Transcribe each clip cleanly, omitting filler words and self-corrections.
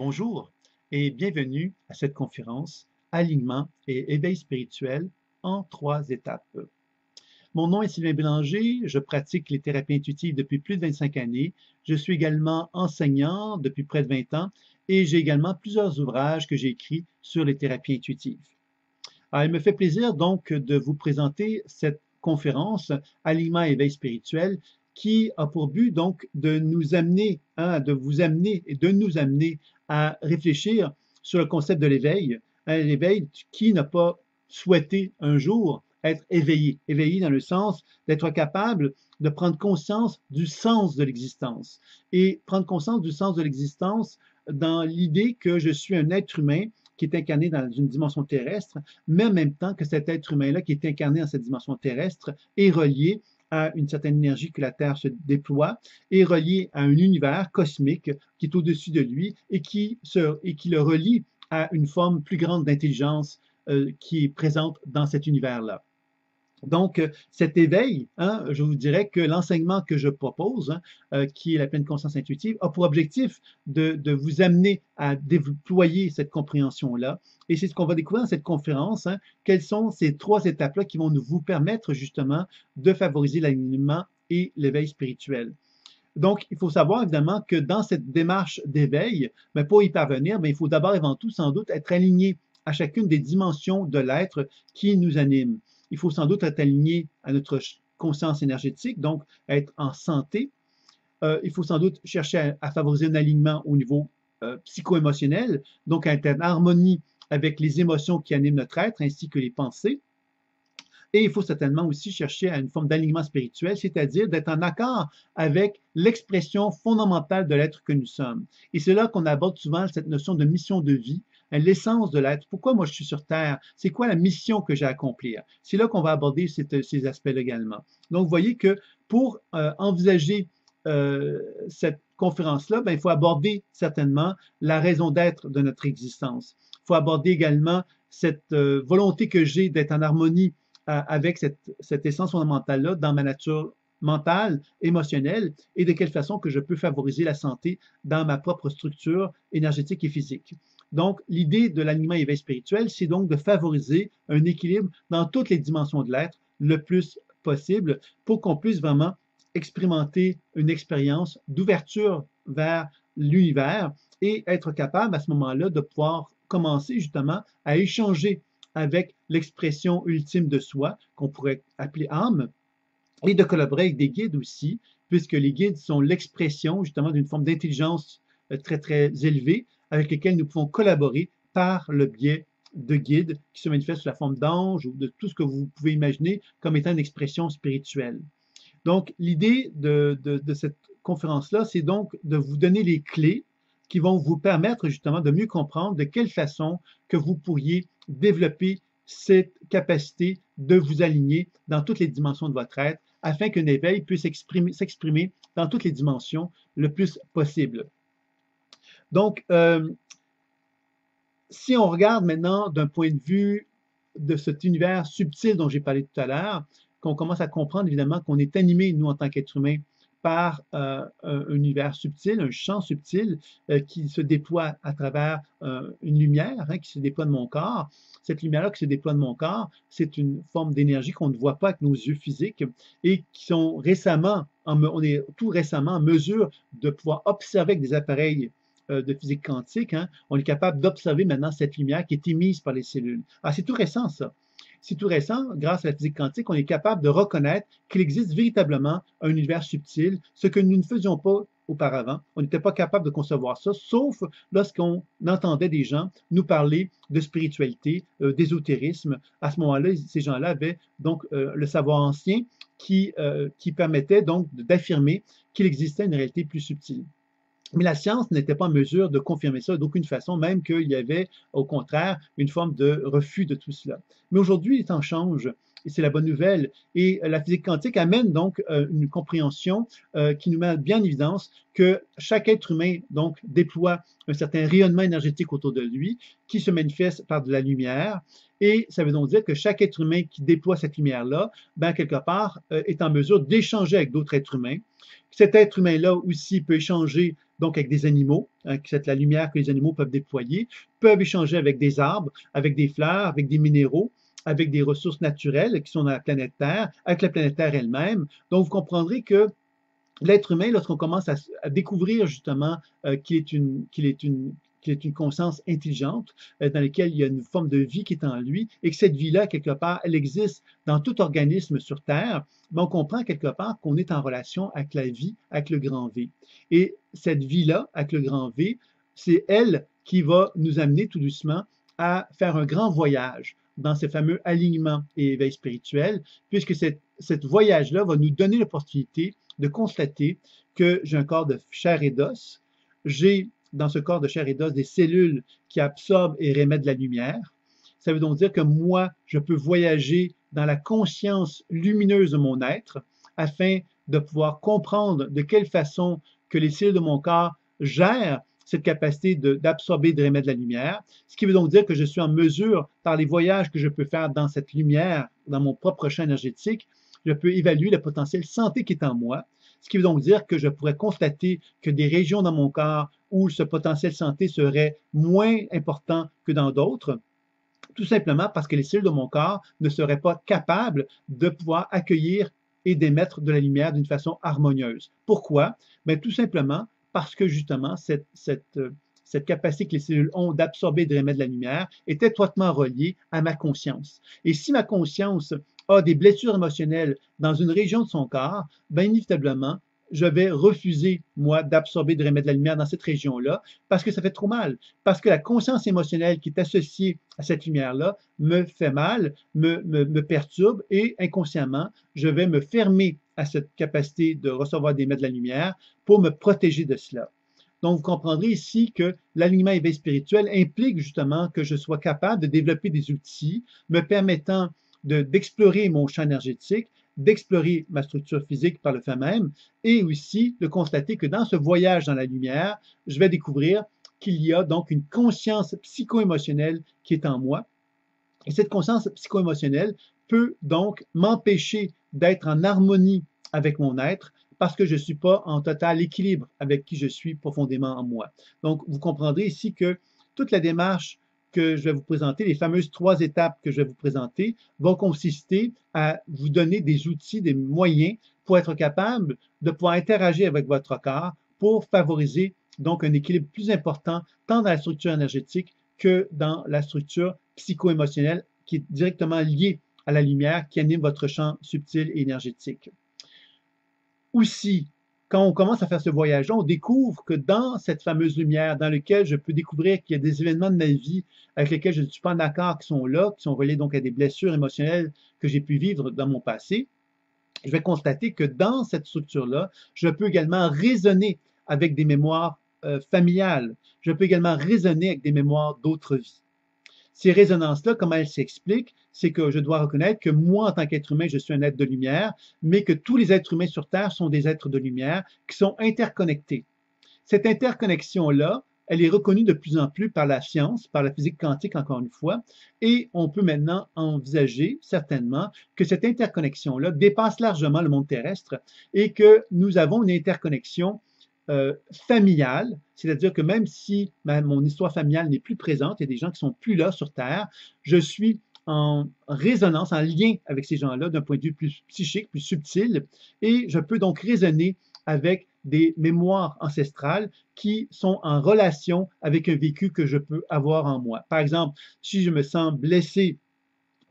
Bonjour et bienvenue à cette conférence Alignement et éveil spirituel en 3 étapes. Mon nom est Sylvain Bélanger, je pratique les thérapies intuitives depuis plus de 25 années. Je suis également enseignant depuis près de 20 ans et j'ai également plusieurs ouvrages que j'ai écrits sur les thérapies intuitives. Alors, il me fait plaisir donc de vous présenter cette conférence Alignement et éveil spirituel qui a pour but donc de nous amener, de vous amener et de nous amener à réfléchir sur le concept de l'éveil, l'éveil qui n'a pas souhaité un jour être éveillé, éveillé dans le sens d'être capable de prendre conscience du sens de l'existence et prendre conscience du sens de l'existence dans l'idée que je suis un être humain qui est incarné dans une dimension terrestre, mais en même temps que cet être humain-là qui est incarné dans cette dimension terrestre est relié à une certaine énergie que la Terre se déploie, est relié à un univers cosmique qui est au-dessus de lui et qui le relie à une forme plus grande d'intelligence qui est présente dans cet univers-là. Donc, cet éveil, je vous dirais que l'enseignement que je propose, qui est la pleine conscience intuitive, a pour objectif de vous amener à déployer cette compréhension-là. Et c'est ce qu'on va découvrir dans cette conférence, quelles sont ces 3 étapes-là qui vont vous permettre justement de favoriser l'alignement et l'éveil spirituel. Donc, il faut savoir évidemment que dans cette démarche d'éveil, pour y parvenir, il faut d'abord et avant tout sans doute être aligné à chacune des dimensions de l'être qui nous anime. Il faut sans doute être aligné à notre conscience énergétique, donc être en santé. Il faut sans doute chercher à favoriser un alignement au niveau psycho-émotionnel, donc à être en harmonie avec les émotions qui animent notre être ainsi que les pensées. Et il faut certainement aussi chercher à une forme d'alignement spirituel, c'est-à-dire d'être en accord avec l'expression fondamentale de l'être que nous sommes. Et c'est là qu'on aborde souvent cette notion de mission de vie, l'essence de l'être. Pourquoi moi je suis sur Terre? C'est quoi la mission que j'ai à accomplir? C'est là qu'on va aborder ces aspects-là également. Donc, vous voyez que pour envisager cette conférence-là, il faut aborder certainement la raison d'être de notre existence. Il faut aborder également cette volonté que j'ai d'être en harmonie avec cette essence fondamentale-là dans ma nature mentale, émotionnelle, et de quelle façon que je peux favoriser la santé dans ma propre structure énergétique et physique. Donc, l'idée de l'alignement éveil spirituel, c'est donc de favoriser un équilibre dans toutes les dimensions de l'être le plus possible pour qu'on puisse vraiment expérimenter une expérience d'ouverture vers l'univers et être capable à ce moment-là de pouvoir commencer justement à échanger avec l'expression ultime de soi, qu'on pourrait appeler âme, et de collaborer avec des guides aussi, puisque les guides sont l'expression justement d'une forme d'intelligence très, très élevée, avec lesquels nous pouvons collaborer par le biais de guides qui se manifestent sous la forme d'anges ou de tout ce que vous pouvez imaginer comme étant une expression spirituelle. Donc, l'idée de cette conférence-là, c'est donc de vous donner les clés qui vont vous permettre justement de mieux comprendre de quelle façon que vous pourriez développer cette capacité de vous aligner dans toutes les dimensions de votre être afin qu'un éveil puisse s'exprimer dans toutes les dimensions le plus possible. Donc, si on regarde maintenant d'un point de vue de cet univers subtil dont j'ai parlé tout à l'heure, qu'on commence à comprendre évidemment qu'on est animé, nous, en tant qu'êtres humains, par un univers subtil, un champ subtil qui se déploie à travers une lumière qui se déploie de mon corps. Cette lumière-là qui se déploie de mon corps, c'est une forme d'énergie qu'on ne voit pas avec nos yeux physiques et qui sont récemment, on est tout récemment en mesure de pouvoir observer avec des appareils de physique quantique. On est capable d'observer maintenant cette lumière qui est émise par les cellules. Alors, c'est tout récent, ça. C'est tout récent, grâce à la physique quantique, on est capable de reconnaître qu'il existe véritablement un univers subtil, ce que nous ne faisions pas auparavant. On n'était pas capable de concevoir ça, sauf lorsqu'on entendait des gens nous parler de spiritualité, d'ésotérisme. À ce moment-là, ces gens-là avaient donc le savoir ancien qui permettait donc d'affirmer qu'il existait une réalité plus subtile. Mais la science n'était pas en mesure de confirmer ça d'aucune façon, même qu'il y avait au contraire une forme de refus de tout cela. Mais aujourd'hui, les temps changent et c'est la bonne nouvelle. Et la physique quantique amène donc une compréhension qui nous met bien en évidence que chaque être humain donc déploie un certain rayonnement énergétique autour de lui qui se manifeste par de la lumière. Et ça veut donc dire que chaque être humain qui déploie cette lumière-là, ben, quelque part, est en mesure d'échanger avec d'autres êtres humains. Cet être humain-là aussi peut échanger donc avec des animaux, hein, c'est la lumière que les animaux peuvent déployer, peuvent échanger avec des arbres, avec des fleurs, avec des minéraux, avec des ressources naturelles qui sont dans la planète Terre, avec la planète Terre elle-même. Donc, vous comprendrez que l'être humain, lorsqu'on commence à découvrir justement qu'il est une conscience intelligente dans laquelle il y a une forme de vie qui est en lui et que cette vie-là, quelque part, elle existe dans tout organisme sur Terre, mais on comprend quelque part qu'on est en relation avec la vie, avec le grand V. Et cette vie-là, avec le grand V, c'est elle qui va nous amener tout doucement à faire un grand voyage dans ces fameux alignements et éveil spirituel, puisque cette voyage-là va nous donner l'opportunité de constater que j'ai un corps de chair et d'os, j'ai dans ce corps de chair et d'os des cellules qui absorbent et rémettent de la lumière. Ça veut donc dire que moi, je peux voyager dans la conscience lumineuse de mon être afin de pouvoir comprendre de quelle façon que les cellules de mon corps gèrent cette capacité d'absorber et de rémettre de la lumière, ce qui veut donc dire que je suis en mesure, par les voyages que je peux faire dans cette lumière, dans mon propre champ énergétique, je peux évaluer le potentiel santé qui est en moi, ce qui veut donc dire que je pourrais constater que des régions dans mon corps où ce potentiel santé serait moins important que dans d'autres, tout simplement parce que les cellules de mon corps ne seraient pas capables de pouvoir accueillir et d'émettre de la lumière d'une façon harmonieuse. Pourquoi? Bien, tout simplement parce que justement, cette capacité que les cellules ont d'absorber et de rémettre de la lumière est étroitement reliée à ma conscience. Et si ma conscience a des blessures émotionnelles dans une région de son corps, bien inévitablement, je vais refuser, moi, d'absorber, de remettre de la lumière dans cette région-là parce que ça fait trop mal. Parce que la conscience émotionnelle qui est associée à cette lumière-là me fait mal, me perturbe et inconsciemment, je vais me fermer à cette capacité de recevoir et d'émettre de la lumière pour me protéger de cela. Donc, vous comprendrez ici que l'alignement éveil spirituel implique justement que je sois capable de développer des outils me permettant d'explorer mon champ énergétique, d'explorer ma structure physique par le fait même, et aussi de constater que dans ce voyage dans la lumière, je vais découvrir qu'il y a donc une conscience psycho-émotionnelle qui est en moi. Et cette conscience psycho-émotionnelle peut donc m'empêcher d'être en harmonie avec mon être parce que je ne suis pas en total équilibre avec qui je suis profondément en moi. Donc, vous comprendrez ici que toute la démarche que je vais vous présenter, les fameuses 3 étapes que je vais vous présenter, vont consister à vous donner des outils, des moyens pour être capable de pouvoir interagir avec votre corps pour favoriser donc un équilibre plus important tant dans la structure énergétique que dans la structure psycho-émotionnelle qui est directement liée à la lumière qui anime votre champ subtil et énergétique. Aussi, quand on commence à faire ce voyage-là, on découvre que dans cette fameuse lumière, dans laquelle je peux découvrir qu'il y a des événements de ma vie avec lesquels je ne suis pas en accord, qui sont là, qui sont reliés donc à des blessures émotionnelles que j'ai pu vivre dans mon passé, je vais constater que dans cette structure-là, je peux également raisonner avec des mémoires familiales. Je peux également raisonner avec des mémoires d'autres vies. Ces résonances-là, comment elles s'expliquent? C'est que je dois reconnaître que moi, en tant qu'être humain, je suis un être de lumière, mais que tous les êtres humains sur Terre sont des êtres de lumière qui sont interconnectés. Cette interconnexion-là, elle est reconnue de plus en plus par la science, par la physique quantique encore une fois, et on peut maintenant envisager certainement que cette interconnexion-là dépasse largement le monde terrestre et que nous avons une interconnexion familiale, c'est-à-dire que même si mon histoire familiale n'est plus présente, il y a des gens qui sont plus là sur Terre, je suis en résonance, en lien avec ces gens-là d'un point de vue plus psychique, plus subtil, et je peux donc raisonner avec des mémoires ancestrales qui sont en relation avec un vécu que je peux avoir en moi. Par exemple, si je me sens blessé,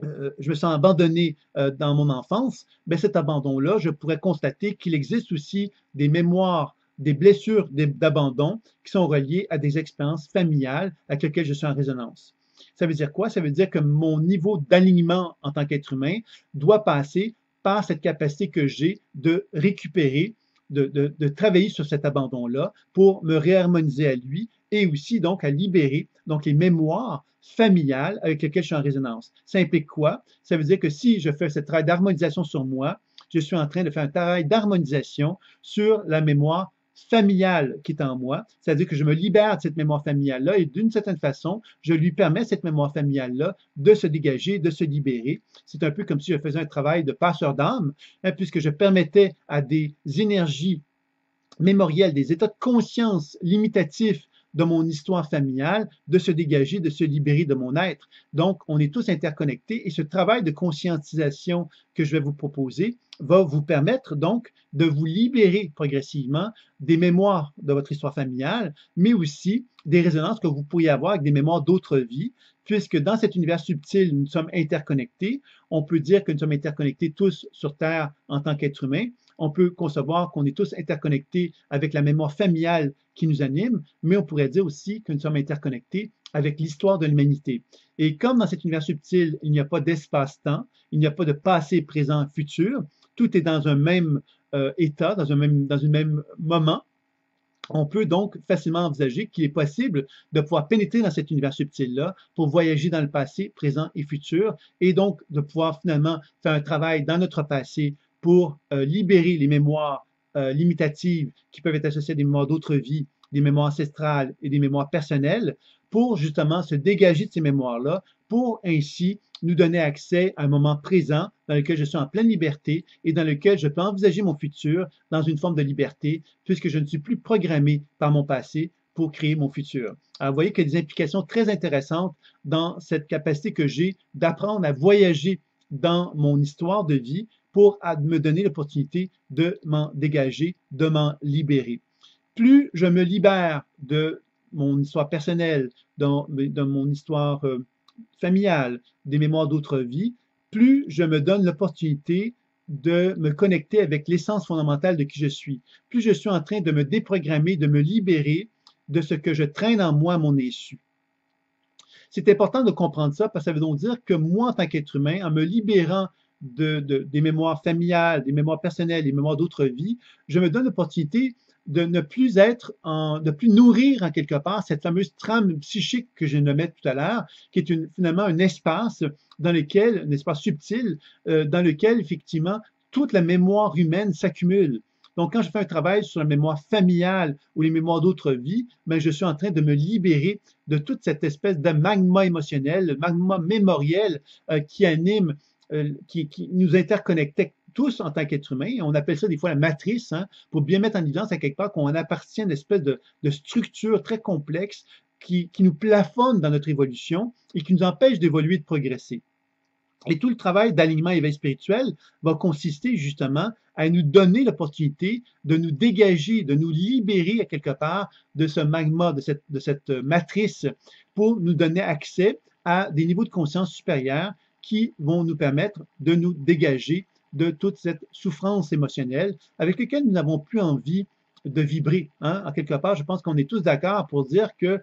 je me sens abandonné dans mon enfance, bien cet abandon-là, je pourrais constater qu'il existe aussi des mémoires, des blessures d'abandon qui sont reliées à des expériences familiales avec lesquelles je suis en résonance. Ça veut dire quoi? Ça veut dire que mon niveau d'alignement en tant qu'être humain doit passer par cette capacité que j'ai de récupérer, de travailler sur cet abandon-là pour me réharmoniser à lui et aussi donc à libérer donc les mémoires familiales avec lesquelles je suis en résonance. Ça implique quoi? Ça veut dire que si je fais ce travail d'harmonisation sur moi, je suis en train de faire un travail d'harmonisation sur la mémoire familiale qui est en moi, c'est-à-dire que je me libère de cette mémoire familiale-là et d'une certaine façon, je lui permets, cette mémoire familiale-là, de se dégager, de se libérer. C'est un peu comme si je faisais un travail de passeur d'âme, hein, puisque je permettais à des énergies mémorielles, des états de conscience limitatifs de mon histoire familiale, de se dégager, de se libérer de mon être. Donc, on est tous interconnectés et ce travail de conscientisation que je vais vous proposer va vous permettre donc de vous libérer progressivement des mémoires de votre histoire familiale, mais aussi des résonances que vous pourriez avoir avec des mémoires d'autres vies, puisque dans cet univers subtil, nous sommes interconnectés. On peut dire que nous sommes interconnectés tous sur Terre en tant qu'êtres humains. On peut concevoir qu'on est tous interconnectés avec la mémoire familiale qui nous anime, mais on pourrait dire aussi que nous sommes interconnectés avec l'histoire de l'humanité. Et comme dans cet univers subtil, il n'y a pas d'espace-temps, il n'y a pas de passé, présent, futur, tout est dans un même état, dans un même moment, on peut donc facilement envisager qu'il est possible de pouvoir pénétrer dans cet univers subtil-là pour voyager dans le passé, présent et futur, et donc de pouvoir finalement faire un travail dans notre passé pour libérer les mémoires limitatives qui peuvent être associées à des mémoires d'autres vies, des mémoires ancestrales et des mémoires personnelles, pour justement se dégager de ces mémoires-là, pour ainsi nous donner accès à un moment présent dans lequel je suis en pleine liberté et dans lequel je peux envisager mon futur dans une forme de liberté, puisque je ne suis plus programmé par mon passé pour créer mon futur. Alors, vous voyez qu'il y a des implications très intéressantes dans cette capacité que j'ai d'apprendre à voyager dans mon histoire de vie pour me donner l'opportunité de m'en dégager, de m'en libérer. Plus je me libère de mon histoire personnelle, de mon histoire familiale, des mémoires d'autres vies, plus je me donne l'opportunité de me connecter avec l'essence fondamentale de qui je suis. Plus je suis en train de me déprogrammer, de me libérer de ce que je traîne en moi, mon insu. C'est important de comprendre ça parce que ça veut donc dire que moi, en tant qu'être humain, en me libérant des mémoires familiales, des mémoires personnelles, des mémoires d'autres vies, je me donne l'opportunité de ne plus de plus nourrir en quelque part cette fameuse trame psychique que je nommais tout à l'heure, qui est finalement un espace dans lequel, un espace subtil, dans lequel effectivement toute la mémoire humaine s'accumule. Donc, quand je fais un travail sur la mémoire familiale ou les mémoires d'autres vies, ben, je suis en train de me libérer de toute cette espèce de magma émotionnel, le magma mémoriel qui anime, qui nous interconnectait tous en tant qu'être humain. On appelle ça des fois la matrice, hein, pour bien mettre en évidence à quelque part qu'on appartient à une espèce de structure très complexe qui nous plafonne dans notre évolution et qui nous empêche d'évoluer, de progresser. Et tout le travail d'alignement éveil spirituel va consister justement à nous donner l'opportunité de nous dégager, de nous libérer à quelque part de ce magma, de cette matrice, pour nous donner accès à des niveaux de conscience supérieurs qui vont nous permettre de nous dégager de toute cette souffrance émotionnelle avec laquelle nous n'avons plus envie de vibrer. Hein? En quelque part, je pense qu'on est tous d'accord pour dire que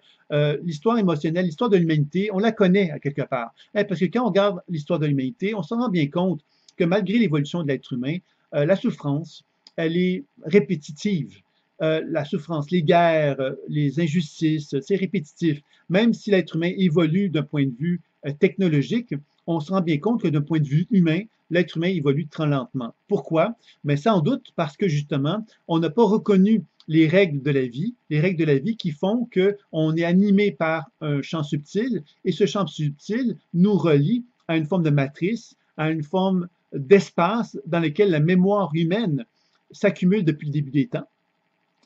l'histoire émotionnelle, l'histoire de l'humanité, on la connaît à quelque part. Hein? Parce que quand on regarde l'histoire de l'humanité, on se rend bien compte que malgré l'évolution de l'être humain, la souffrance, elle est répétitive. La souffrance, les guerres, les injustices, c'est répétitif. Même si l'être humain évolue d'un point de vue technologique, on se rend bien compte que d'un point de vue humain, l'être humain évolue très lentement. Pourquoi? Mais sans doute parce que justement, on n'a pas reconnu les règles de la vie qui font qu'on est animé par un champ subtil et ce champ subtil nous relie à une forme de matrice, à une forme d'espace dans lequel la mémoire humaine s'accumule depuis le début des temps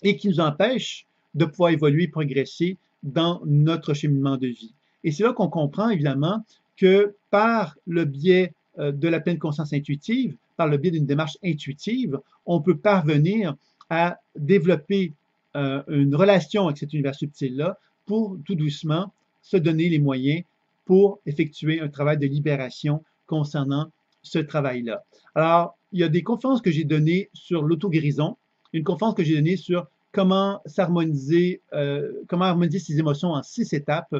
et qui nous empêche de pouvoir évoluer, progresser dans notre cheminement de vie. Et c'est là qu'on comprend évidemment que par le biais de la pleine conscience intuitive, par le biais d'une démarche intuitive, on peut parvenir à développer une relation avec cet univers subtil-là pour tout doucement se donner les moyens pour effectuer un travail de libération concernant ce travail-là. Alors, il y a des conférences que j'ai données sur l'auto-guérison, une conférence que j'ai donnée sur comment s'harmoniser, comment harmoniser ses émotions en 6 étapes,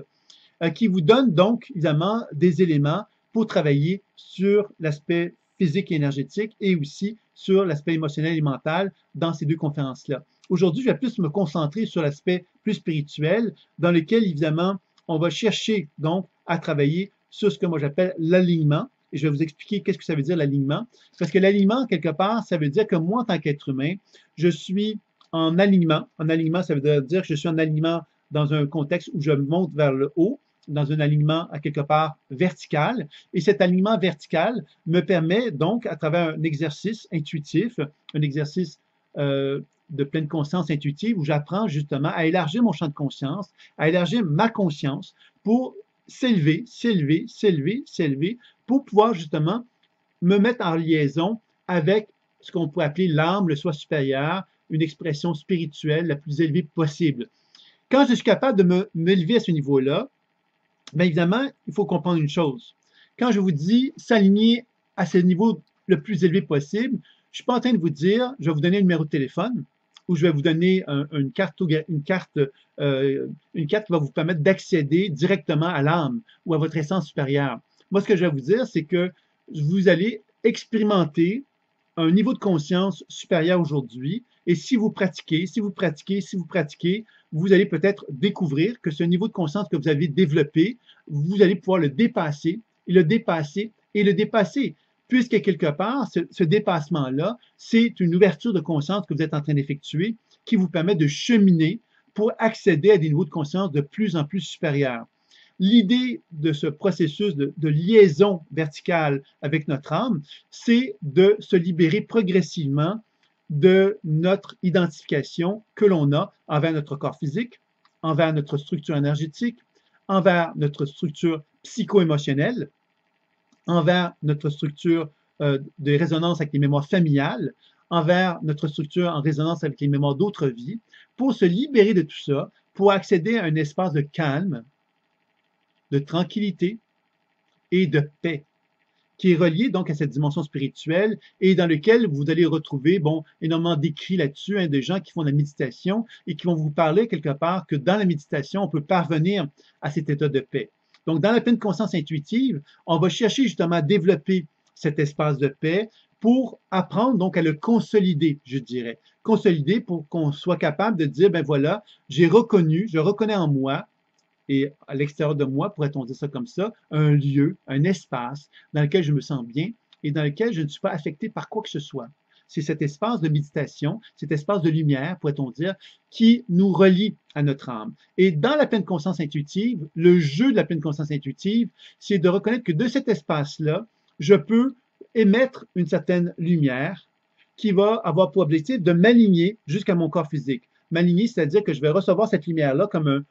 qui vous donne donc évidemment des éléments pour travailler sur l'aspect physique et énergétique et aussi sur l'aspect émotionnel et mental dans ces 2 conférences-là. Aujourd'hui, je vais plus me concentrer sur l'aspect plus spirituel, dans lequel, évidemment, on va chercher donc à travailler sur ce que moi j'appelle l'alignement. Et je vais vous expliquer qu'est-ce que ça veut dire l'alignement. Parce que l'alignement, quelque part, ça veut dire que moi, en tant qu'être humain, je suis en alignement. En alignement, ça veut dire que je suis en alignement dans un contexte où je monte vers le haut, dans un alignement à quelque part vertical. Et cet alignement vertical me permet donc, à travers un exercice intuitif, un exercice de pleine conscience intuitive, où j'apprends justement à élargir mon champ de conscience, à élargir ma conscience pour s'élever, s'élever, s'élever, s'élever, pour pouvoir justement me mettre en liaison avec ce qu'on pourrait appeler l'âme, le soi supérieur, une expression spirituelle la plus élevée possible. Quand je suis capable de m'élever à ce niveau-là, bien évidemment, il faut comprendre une chose. Quand je vous dis s'aligner à ce niveau le plus élevé possible, je ne suis pas en train de vous dire, je vais vous donner un numéro de téléphone ou je vais vous donner une carte qui va vous permettre d'accéder directement à l'âme ou à votre essence supérieure. Moi, ce que je vais vous dire, c'est que vous allez expérimenter un niveau de conscience supérieur aujourd'hui. Et si vous pratiquez, si vous pratiquez, si vous pratiquez, vous allez peut-être découvrir que ce niveau de conscience que vous avez développé, vous allez pouvoir le dépasser et le dépasser et le dépasser. Puisque quelque part, ce dépassement-là, c'est une ouverture de conscience que vous êtes en train d'effectuer qui vous permet de cheminer pour accéder à des niveaux de conscience de plus en plus supérieurs. L'idée de ce processus de liaison verticale avec notre âme, c'est de se libérer progressivement de notre identification que l'on a envers notre corps physique, envers notre structure énergétique, envers notre structure psycho-émotionnelle, envers notre structure de résonance avec les mémoires familiales, envers notre structure en résonance avec les mémoires d'autres vies, pour se libérer de tout ça, pour accéder à un espace de calme, de tranquillité et de paix, qui est relié donc à cette dimension spirituelle et dans lequel vous allez retrouver, énormément d'écrits là-dessus, des gens qui font de la méditation et qui vont vous parler quelque part que dans la méditation, on peut parvenir à cet état de paix. Donc, dans la pleine conscience intuitive, on va chercher justement à développer cet espace de paix pour apprendre donc à le consolider, je dirais. Consolider pour qu'on soit capable de dire, ben voilà, je reconnais en moi et à l'extérieur de moi, pourrait-on dire ça comme ça, un lieu, un espace dans lequel je me sens bien et dans lequel je ne suis pas affecté par quoi que ce soit. C'est cet espace de méditation, cet espace de lumière, pourrait-on dire, qui nous relie à notre âme. Et dans la pleine conscience intuitive, le jeu de la pleine conscience intuitive, c'est de reconnaître que de cet espace-là, je peux émettre une certaine lumière qui va avoir pour objectif de m'aligner jusqu'à mon corps physique. M'aligner, c'est-à-dire que je vais recevoir cette lumière-là comme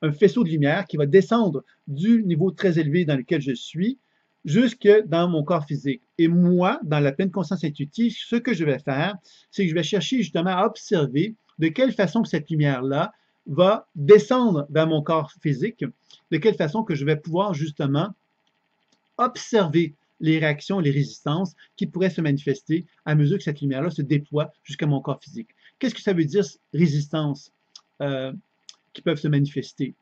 un faisceau de lumière qui va descendre du niveau très élevé dans lequel je suis jusque dans mon corps physique. Et moi, dans la pleine conscience intuitive, ce que je vais faire, c'est que je vais chercher justement à observer de quelle façon que cette lumière-là va descendre vers mon corps physique, de quelle façon que je vais pouvoir justement observer les réactions, les résistances qui pourraient se manifester à mesure que cette lumière-là se déploie jusqu'à mon corps physique. Qu'est-ce que ça veut dire, résistance? Qui peuvent se manifester,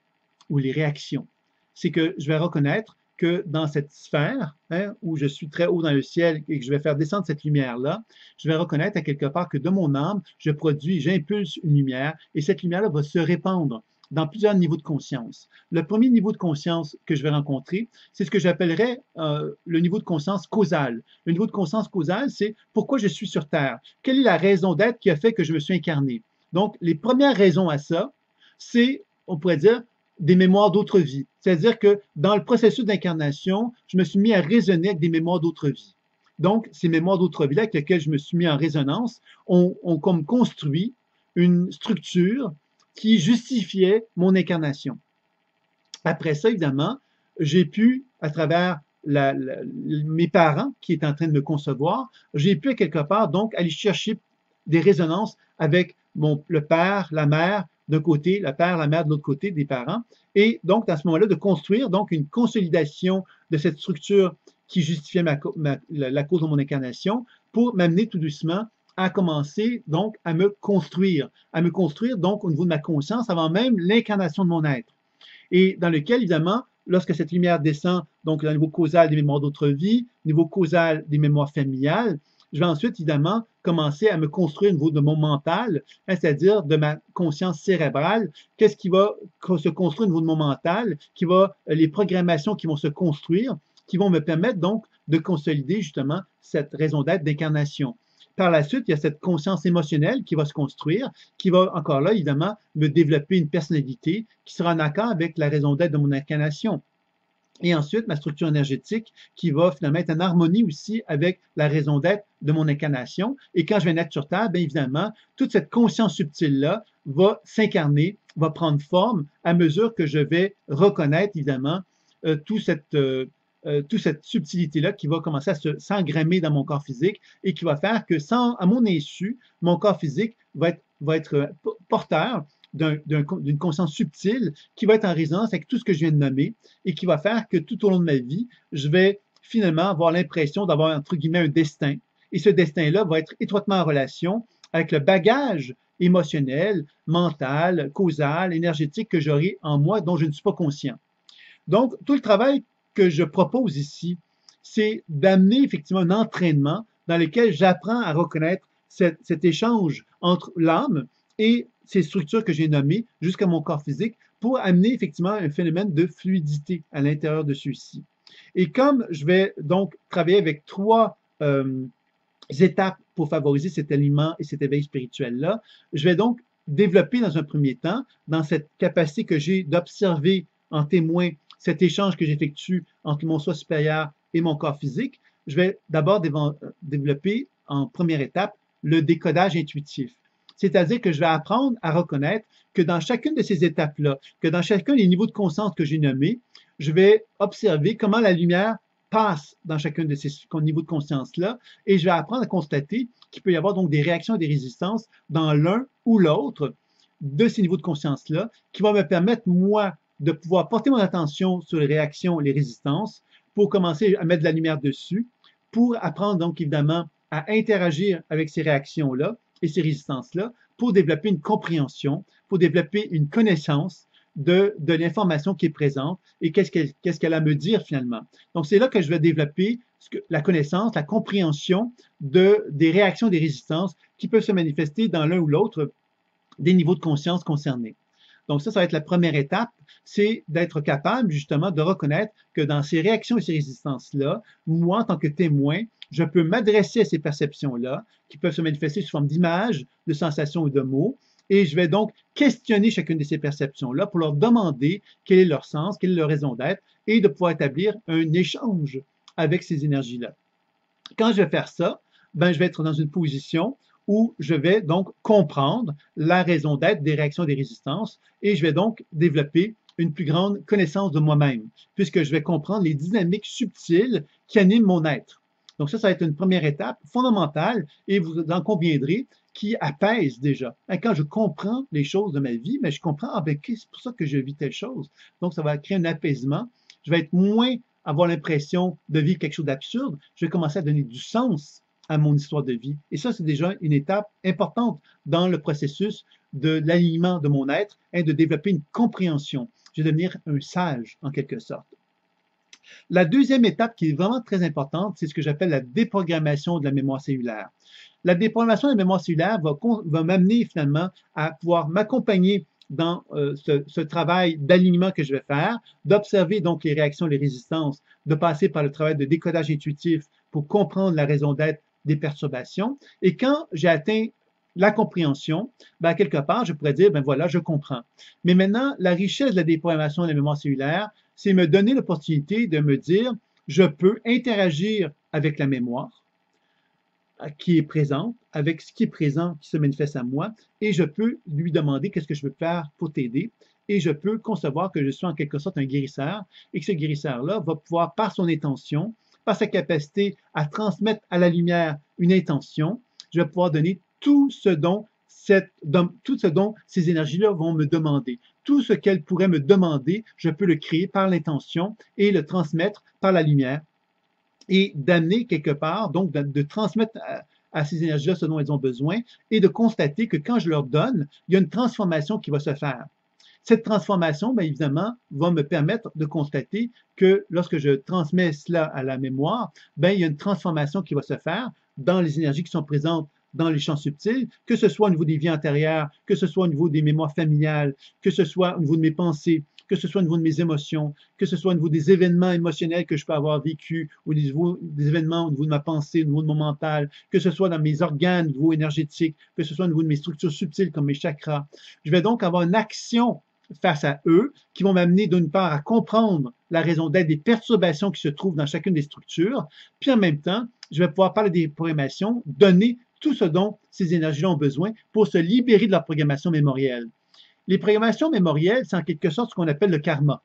ou les réactions. C'est que je vais reconnaître que dans cette sphère, où je suis très haut dans le ciel et que je vais faire descendre cette lumière-là, je vais reconnaître à quelque part que de mon âme, j'impulse une lumière et cette lumière-là va se répandre dans plusieurs niveaux de conscience. Le premier niveau de conscience que je vais rencontrer, c'est ce que j'appellerais le niveau de conscience causal. Le niveau de conscience causal, c'est pourquoi je suis sur Terre. Quelle est la raison d'être qui a fait que je me suis incarné? Donc, les premières raisons à ça, c'est, on pourrait dire, des mémoires d'autres vies. C'est-à-dire que dans le processus d'incarnation, je me suis mis à raisonner avec des mémoires d'autres vies. Donc, ces mémoires d'autres vies avec lesquelles je me suis mis en résonance ont comme construit une structure qui justifiait mon incarnation. Après ça, évidemment, j'ai pu, à travers mes parents qui étaient en train de me concevoir, j'ai pu, quelque part, donc, aller chercher des résonances avec le père, la mère, d'un côté, la père, la mère de l'autre côté, des parents. Et donc, à ce moment-là, de construire donc une consolidation de cette structure qui justifiait la cause de mon incarnation pour m'amener tout doucement à commencer donc à me construire donc au niveau de ma conscience avant même l'incarnation de mon être. Et dans lequel, évidemment, lorsque cette lumière descend, donc au niveau causal des mémoires d'autres vies, au niveau causal des mémoires familiales, je vais ensuite, évidemment, commencer à me construire au niveau de mon mental, hein, c'est-à-dire de ma conscience cérébrale. Qu'est-ce qui va se construire au niveau de mon mental, les programmations qui vont se construire, qui vont me permettre donc de consolider justement cette raison d'être d'incarnation. Par la suite, il y a cette conscience émotionnelle qui va se construire, qui va encore là, évidemment, me développer une personnalité qui sera en accord avec la raison d'être de mon incarnation. Et ensuite, ma structure énergétique qui va finalement être en harmonie aussi avec la raison d'être de mon incarnation. Et quand je vais naître sur Terre, bien évidemment, toute cette conscience subtile-là va s'incarner, va prendre forme à mesure que je vais reconnaître, évidemment, toute cette subtilité-là qui va commencer à s'engrammer dans mon corps physique et qui va faire que, à mon insu, mon corps physique va être porteur d'une conscience subtile qui va être en résonance avec tout ce que je viens de nommer et qui va faire que tout au long de ma vie, je vais finalement avoir l'impression d'avoir, entre guillemets, un destin. Et ce destin-là va être étroitement en relation avec le bagage émotionnel, mental, causal, énergétique que j'aurai en moi dont je ne suis pas conscient. Donc, tout le travail que je propose ici, c'est d'amener effectivement un entraînement dans lequel j'apprends à reconnaître cet échange entre l'âme et ces structures que j'ai nommées jusqu'à mon corps physique pour amener effectivement un phénomène de fluidité à l'intérieur de celui-ci. Et comme je vais donc travailler avec trois étapes pour favoriser cet alignement et cet éveil spirituel-là, je vais donc développer dans un premier temps, dans cette capacité que j'ai d'observer en témoin cet échange que j'effectue entre mon soi supérieur et mon corps physique, je vais d'abord développer en première étape le décodage intuitif. C'est-à-dire que je vais apprendre à reconnaître que dans chacune de ces étapes-là, que dans chacun des niveaux de conscience que j'ai nommés, je vais observer comment la lumière passe dans chacun de ces niveaux de conscience-là et je vais apprendre à constater qu'il peut y avoir donc des réactions et des résistances dans l'un ou l'autre de ces niveaux de conscience-là qui vont me permettre, moi, de pouvoir porter mon attention sur les réactions, les résistances, pour commencer à mettre de la lumière dessus, pour apprendre donc évidemment à interagir avec ces réactions-là et ces résistances-là, pour développer une compréhension, pour développer une connaissance de l'information qui est présente et qu'est-ce qu'elle a à me dire finalement. Donc c'est là que je vais développer la connaissance, la compréhension des réactions, des résistances qui peuvent se manifester dans l'un ou l'autre des niveaux de conscience concernés. Donc ça va être la première étape, c'est d'être capable justement de reconnaître que dans ces réactions et ces résistances-là, moi, en tant que témoin, je peux m'adresser à ces perceptions-là, qui peuvent se manifester sous forme d'images, de sensations ou de mots, et je vais donc questionner chacune de ces perceptions-là pour leur demander quel est leur sens, quelle est leur raison d'être, et de pouvoir établir un échange avec ces énergies-là. Quand je vais faire ça, ben, je vais être dans une position où je vais donc comprendre la raison d'être des réactions et des résistances et je vais donc développer une plus grande connaissance de moi-même, puisque je vais comprendre les dynamiques subtiles qui animent mon être. Donc ça va être une première étape fondamentale et vous en conviendrez qui apaise déjà. Quand je comprends les choses de ma vie, mais je comprends, c'est pour ça que je vis telle chose. Donc ça va créer un apaisement. Je vais être moins avoir l'impression de vivre quelque chose d'absurde. Je vais commencer à donner du sens à mon histoire de vie. Et ça, c'est déjà une étape importante dans le processus de l'alignement de mon être et de développer une compréhension. Je vais devenir un sage, en quelque sorte. La deuxième étape qui est vraiment très importante, c'est ce que j'appelle la déprogrammation de la mémoire cellulaire. La déprogrammation de la mémoire cellulaire va m'amener finalement à pouvoir m'accompagner dans ce travail d'alignement que je vais faire, d'observer donc les réactions, les résistances, de passer par le travail de décodage intuitif pour comprendre la raison d'être des perturbations. Et quand j'ai atteint la compréhension, ben, quelque part, je pourrais dire, ben voilà, je comprends. Mais maintenant, la richesse de la déprogrammation de la mémoire cellulaire, c'est me donner l'opportunité de me dire, je peux interagir avec la mémoire qui est présente, avec ce qui est présent, qui se manifeste à moi, et je peux lui demander qu'est-ce que je peux faire pour t'aider, et je peux concevoir que je suis en quelque sorte un guérisseur, et que ce guérisseur-là va pouvoir, par son intention, par sa capacité à transmettre à la lumière une intention, je vais pouvoir donner tout ce dont ces énergies-là vont me demander. Tout ce qu'elles pourraient me demander, je peux le créer par l'intention et le transmettre par la lumière et d'amener quelque part, donc de transmettre à ces énergies-là ce dont elles ont besoin et de constater que quand je leur donne, il y a une transformation qui va se faire. Cette transformation, bien évidemment, va me permettre de constater que lorsque je transmets cela à la mémoire, bien, il y a une transformation qui va se faire dans les énergies qui sont présentes dans les champs subtils, que ce soit au niveau des vies antérieures, que ce soit au niveau des mémoires familiales, que ce soit au niveau de mes pensées, que ce soit au niveau de mes émotions, que ce soit au niveau des événements émotionnels que je peux avoir vécu, ou des événements au niveau de ma pensée, au niveau de mon mental, que ce soit dans mes organes au niveau énergétique, que ce soit au niveau de mes structures subtiles comme mes chakras. Je vais donc avoir une action face à eux qui vont m'amener d'une part à comprendre la raison d'être des perturbations qui se trouvent dans chacune des structures, puis en même temps, je vais pouvoir parler des programmations, donner tout ce dont ces énergies ont besoin pour se libérer de leur programmation mémorielle. Les programmations mémorielles, c'est en quelque sorte ce qu'on appelle le karma.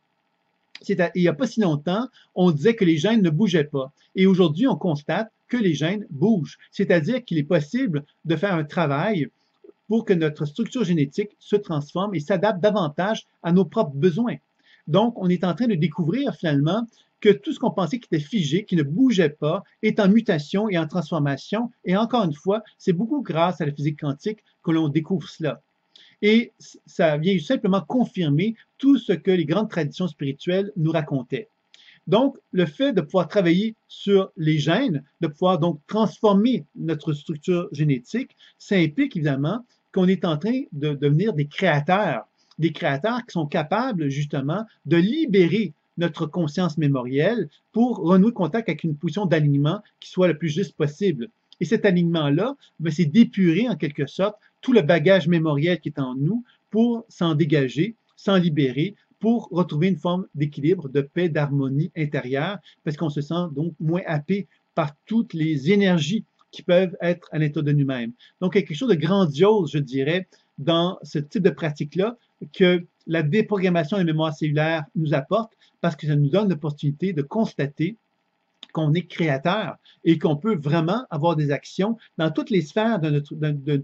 Il n'y a pas si longtemps, on disait que les gènes ne bougeaient pas. Et aujourd'hui, on constate que les gènes bougent. C'est-à-dire qu'il est possible de faire un travail pour que notre structure génétique se transforme et s'adapte davantage à nos propres besoins. Donc, on est en train de découvrir finalement que tout ce qu'on pensait qui était figé, qui ne bougeait pas, est en mutation et en transformation. Et encore une fois, c'est beaucoup grâce à la physique quantique que l'on découvre cela. Et ça vient simplement confirmer tout ce que les grandes traditions spirituelles nous racontaient. Donc, le fait de pouvoir travailler sur les gènes, de pouvoir donc transformer notre structure génétique, ça implique évidemment qu'on est en train de devenir des créateurs qui sont capables justement de libérer notre conscience mémorielle pour renouer contact avec une position d'alignement qui soit le plus juste possible. Et cet alignement-là, c'est d'épurer en quelque sorte tout le bagage mémoriel qui est en nous pour s'en dégager, s'en libérer, pour retrouver une forme d'équilibre, de paix, d'harmonie intérieure, parce qu'on se sent donc moins happé par toutes les énergies qui peuvent être à l'intérieur de nous-mêmes. Donc, il y a quelque chose de grandiose, je dirais, dans ce type de pratique-là, que la déprogrammation de la mémoire cellulaire nous apporte, parce que ça nous donne l'opportunité de constater qu'on est créateur et qu'on peut vraiment avoir des actions dans toutes les sphères de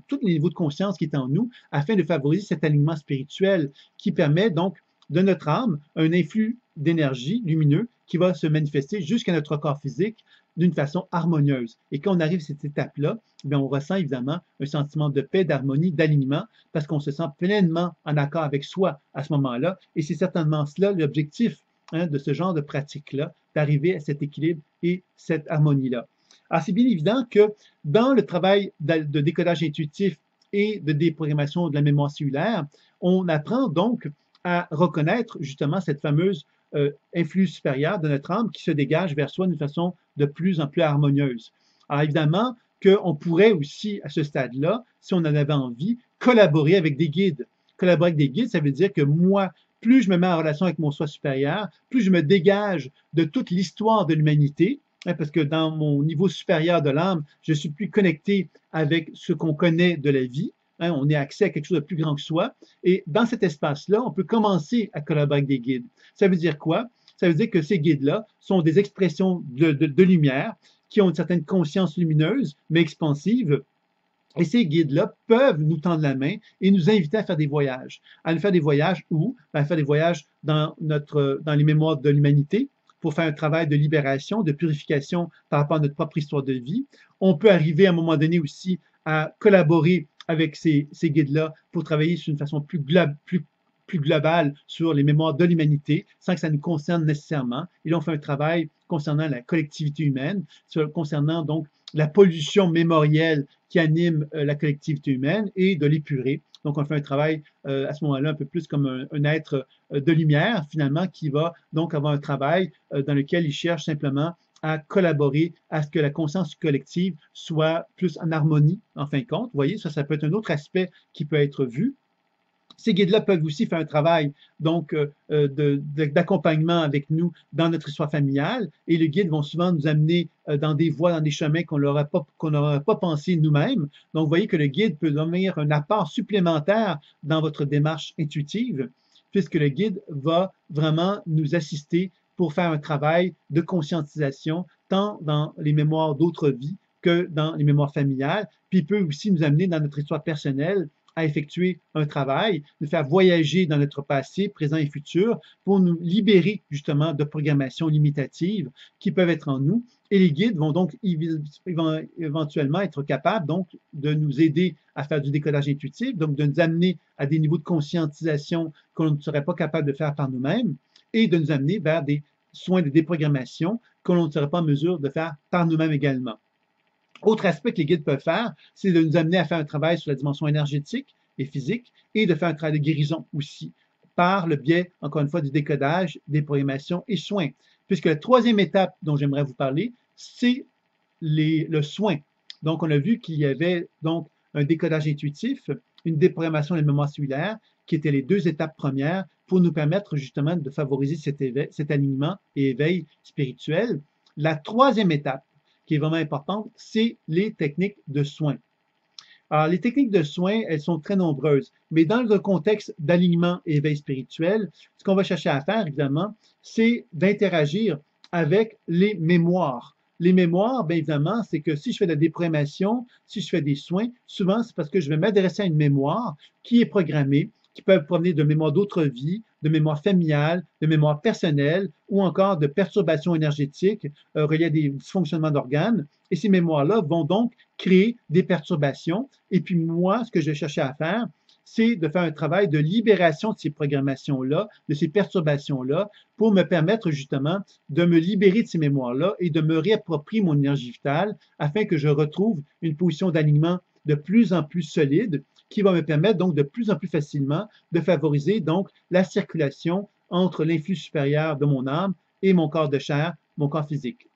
tous les niveaux de conscience qui est en nous afin de favoriser cet alignement spirituel qui permet donc de notre âme un influx d'énergie lumineux qui va se manifester jusqu'à notre corps physique d'une façon harmonieuse. Et quand on arrive à cette étape-là, on ressent évidemment un sentiment de paix, d'harmonie, d'alignement, parce qu'on se sent pleinement en accord avec soi à ce moment-là. Et c'est certainement cela l'objectif de ce genre de pratique-là, d'arriver à cet équilibre et cette harmonie-là. Alors, c'est bien évident que dans le travail de décodage intuitif et de déprogrammation de la mémoire cellulaire, on apprend donc à reconnaître justement cette fameuse influx supérieur de notre âme qui se dégage vers soi d'une façon de plus en plus harmonieuse. Alors, évidemment, qu'on pourrait aussi, à ce stade-là, si on en avait envie, collaborer avec des guides. Collaborer avec des guides, ça veut dire que moi, plus je me mets en relation avec mon soi supérieur, plus je me dégage de toute l'histoire de l'humanité, parce que dans mon niveau supérieur de l'âme, je suis plus connecté avec ce qu'on connaît de la vie. On a accès à quelque chose de plus grand que soi. Et dans cet espace-là, on peut commencer à collaborer avec des guides. Ça veut dire quoi? Ça veut dire que ces guides-là sont des expressions de lumière qui ont une certaine conscience lumineuse, mais expansive. Et ces guides-là peuvent nous tendre la main et nous inviter à faire des voyages. À faire des voyages où? À faire des voyages dans les mémoires de l'humanité pour faire un travail de libération, de purification par rapport à notre propre histoire de vie. On peut arriver à un moment donné aussi à collaborer avec ces guides-là pour travailler sur une façon plus globale sur les mémoires de l'humanité, sans que ça nous concerne nécessairement. Et là, on fait un travail concernant la collectivité humaine, concernant donc la pollution mémorielle qui anime la collectivité humaine et de l'épurer. Donc, on fait un travail à ce moment-là un peu plus comme un être de lumière, finalement, qui va donc avoir un travail dans lequel il cherche simplement à collaborer à ce que la conscience collective soit plus en harmonie, en fin de compte. Vous voyez, ça peut être un autre aspect qui peut être vu. Ces guides-là peuvent aussi faire un travail donc d'accompagnement avec nous dans notre histoire familiale et les guides vont souvent nous amener dans des voies, dans des chemins qu'on n'aurait pas pensé nous-mêmes. Donc, vous voyez que le guide peut devenir un apport supplémentaire dans votre démarche intuitive puisque le guide va vraiment nous assister pour faire un travail de conscientisation tant dans les mémoires d'autres vies que dans les mémoires familiales. Puis il peut aussi nous amener dans notre histoire personnelle à effectuer un travail, nous faire voyager dans notre passé, présent et futur pour nous libérer justement de programmations limitatives qui peuvent être en nous. Et les guides vont donc éventuellement être capables donc de nous aider à faire du décodage intuitif, donc de nous amener à des niveaux de conscientisation qu'on ne serait pas capable de faire par nous-mêmes et de nous amener vers des soins de déprogrammation que l'on ne serait pas en mesure de faire par nous-mêmes également. Autre aspect que les guides peuvent faire, c'est de nous amener à faire un travail sur la dimension énergétique et physique et de faire un travail de guérison aussi, par le biais, encore une fois, du décodage, déprogrammation et soins. Puisque la troisième étape dont j'aimerais vous parler, c'est le soin. Donc, on a vu qu'il y avait donc un décodage intuitif, une déprogrammation de la mémoire cellulaire, qui étaient les deux étapes premières pour nous permettre justement de favoriser cet alignement et éveil spirituel. La troisième étape, qui est vraiment importante, c'est les techniques de soins. Alors, les techniques de soins, elles sont très nombreuses, mais dans le contexte d'alignement et éveil spirituel, ce qu'on va chercher à faire, évidemment, c'est d'interagir avec les mémoires. Les mémoires, bien évidemment, c'est que si je fais de la déprogrammation, si je fais des soins, souvent c'est parce que je vais m'adresser à une mémoire qui est programmée, qui peut provenir de mémoires d'autres vies, de mémoires familiales, de mémoires personnelles ou encore de perturbations énergétiques reliées à des dysfonctionnements d'organes. Et ces mémoires-là vont donc créer des perturbations. Et puis moi, ce que je cherchais à faire, c'est de faire un travail de libération de ces programmations-là, de ces perturbations-là, pour me permettre justement de me libérer de ces mémoires-là et de me réapproprier mon énergie vitale afin que je retrouve une position d'alignement de plus en plus solide qui va me permettre donc de plus en plus facilement de favoriser donc la circulation entre l'influx supérieur de mon âme et mon corps de chair, mon corps physique.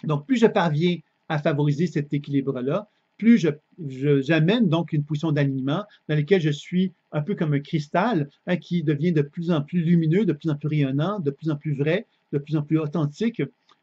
Donc, plus je parviens à favoriser cet équilibre-là, plus j'amène donc une position d'alignement dans laquelle je suis un peu comme un cristal qui devient de plus en plus lumineux, de plus en plus rayonnant, de plus en plus vrai, de plus en plus authentique,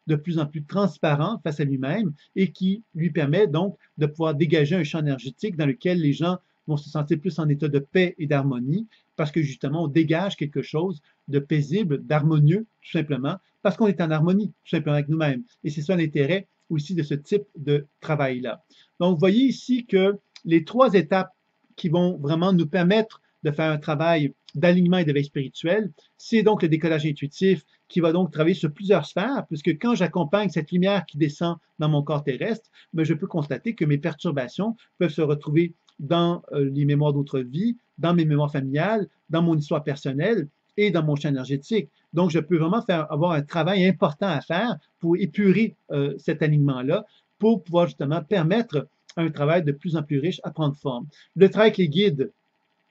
de plus en plus transparent face à lui-même et qui lui permet donc de pouvoir dégager un champ énergétique dans lequel les gens vont se sentir plus en état de paix et d'harmonie parce que justement on dégage quelque chose de paisible, d'harmonieux, tout simplement, parce qu'on est en harmonie, tout simplement avec nous-mêmes. Et c'est ça l'intérêt aussi de ce type de travail-là. Donc, vous voyez ici que les trois étapes qui vont vraiment nous permettre de faire un travail d'alignement et d'éveil spirituel, c'est donc le décollage intuitif qui va donc travailler sur plusieurs sphères, puisque quand j'accompagne cette lumière qui descend dans mon corps terrestre, bien, je peux constater que mes perturbations peuvent se retrouver dans les mémoires d'autres vies, dans mes mémoires familiales, dans mon histoire personnelle et dans mon champ énergétique. Donc, je peux vraiment avoir un travail important à faire pour épurer cet alignement-là, pour pouvoir justement permettre un travail de plus en plus riche à prendre forme. Le travail avec les guides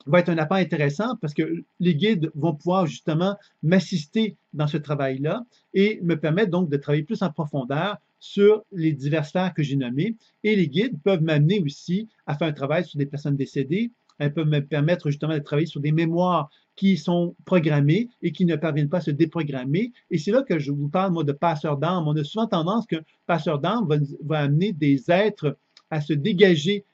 va être un apport intéressant parce que les guides vont pouvoir justement m'assister dans ce travail-là et me permettre donc de travailler plus en profondeur sur les diverses sphères que j'ai nommées. Et les guides peuvent m'amener aussi à faire un travail sur des personnes décédées. Elles peuvent me permettre justement de travailler sur des mémoires qui sont programmées et qui ne parviennent pas à se déprogrammer. Et c'est là que je vous parle, moi, de passeur d'âme. On a souvent tendance que passeur d'âme va amener des êtres à se dégager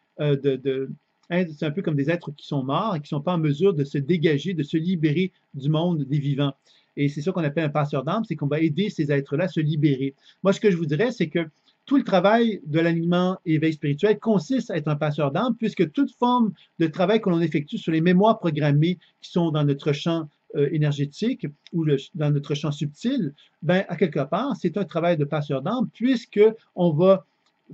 c'est un peu comme des êtres qui sont morts et qui ne sont pas en mesure de se dégager, de se libérer du monde des vivants. Et c'est ça qu'on appelle un passeur d'âme, c'est qu'on va aider ces êtres-là à se libérer. Moi, ce que je vous dirais, c'est que tout le travail de l'alignement et éveil spirituel consiste à être un passeur d'âme, puisque toute forme de travail que l'on effectue sur les mémoires programmées qui sont dans notre champ énergétique ou dans notre champ subtil, ben, à quelque part, c'est un travail de passeur d'âme, puisque on va